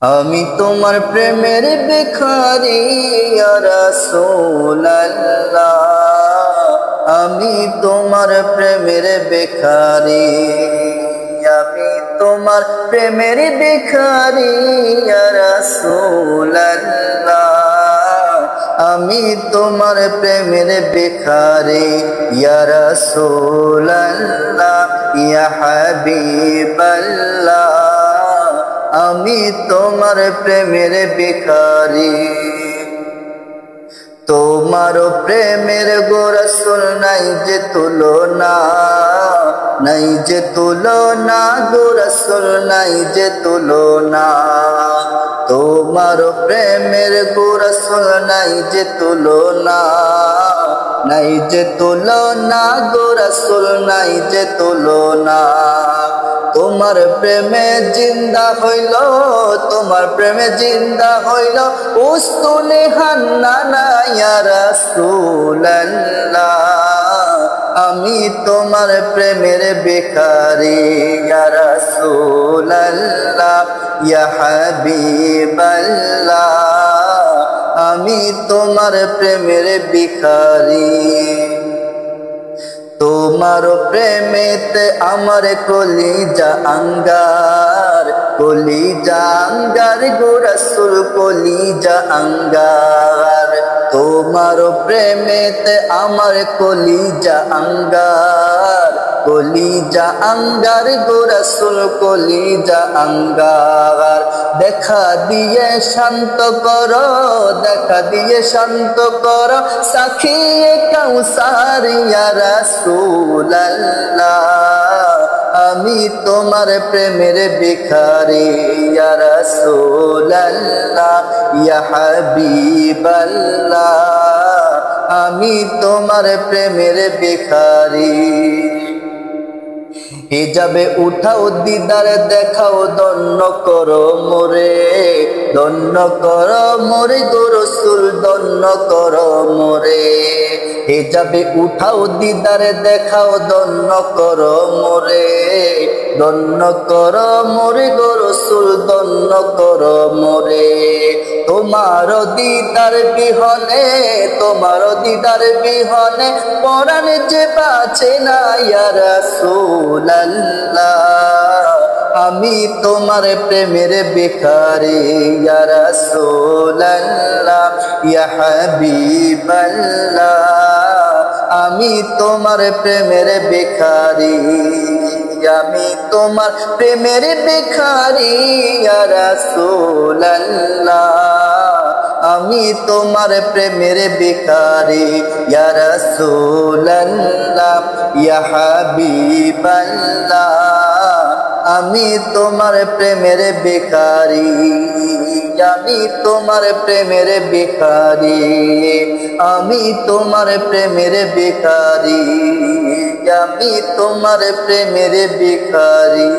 আমি তোমার প্রেমের ভিখারি ইয়া রাসূলুল্লাহ, আমি তোমার প্রেমের ভিখারি, আমি তোমার প্রেমের ভিখারি ইয়া রাসূলুল্লাহ, আমি তোমার প্রেমের ভিখারি ইয়া রাসূলুল্লাহ, ইয়া হাবিবাল্লাহ, আমি তোমার প্রেমের ভিখারি। তোমার প্রেমের গো রাসূল নাই যে তুলনা, নাই যে তুলনা গো রাসূল নাই যে তুলনা। তোমার প্রেমের গো রাসূল নাই যে তুলনা, নাই যে তুলনা গো রাসূল নাই যে তুলনা। তোমার প্রেমে জিন্দা হইল, তোমার প্রেমে জিন্দা হইল উস্তুনে হান্নানা ইয়া রাসূলুল্লাহ, আমি তোমার প্রেমের ভিখারি ইয়া রাসূলুল্লাহ, ইয়া হাবিবাল্লাহ, আমি তোমার প্রেমের ভিখারি। তোমার প্রেমেতে আমার কলিজা আঙ্গার, কলিজা আঙ্গার গো রাসূল কলিজা আঙ্গার। তোমার প্রেমেতে আমার কলিজা আঙ্গার, কলিজা আঙ্গার গো রাসূল কলিজা আঙ্গার। দেখা দিয়ে শান্ত করো, দেখা দিয়ে শান্ত করো সাখিয়ে কাউসার ইয়া রাসূলুল্লাহ, আমি তোমার প্রেমের ভিখারি ইয়া রাসূলুল্লাহ, ইয়া হাবিবাল্লাহ, আমি তোমার প্রেমের ভিখারি। হিজাবে উঠাও দিদার দেখাও দন্য করো মোরে, দন্য করো মোরে গো রাসূল দন্য করো মোরে। হিজাবে উঠাও দিদার দেখাও দন্য করো মোরে, দন্য করো মোরে গো রাসূল দন্য করো মোরে। তোমার দিদার বিহনে, তোমার দিদার বিহনে পরাণ যে বাঁচে না ইয়া রাসূলুল্লাহ, আমি তোমার প্রেমের ভিখারি ইয়া রাসূলুল্লাহ, ইয়া হাবিবাল্লাহ, আমি তোমার প্রেমের ভিখারি, আমি তোমার প্রেমের ভিখারি ইয়া রাসূলুল্লাহ, আমি তোমার প্রেমের ভিখারি ইয়া রাসূলুল্লাহ, ইয়া হাবিবাল্লাহ, আমি তোমার প্রেমের ভিখারি, আমি তোমার প্রেমের ভিখারি, আমি তোমার প্রেমের ভিখারি, আমি তোমার প্রেমের ভিখারি।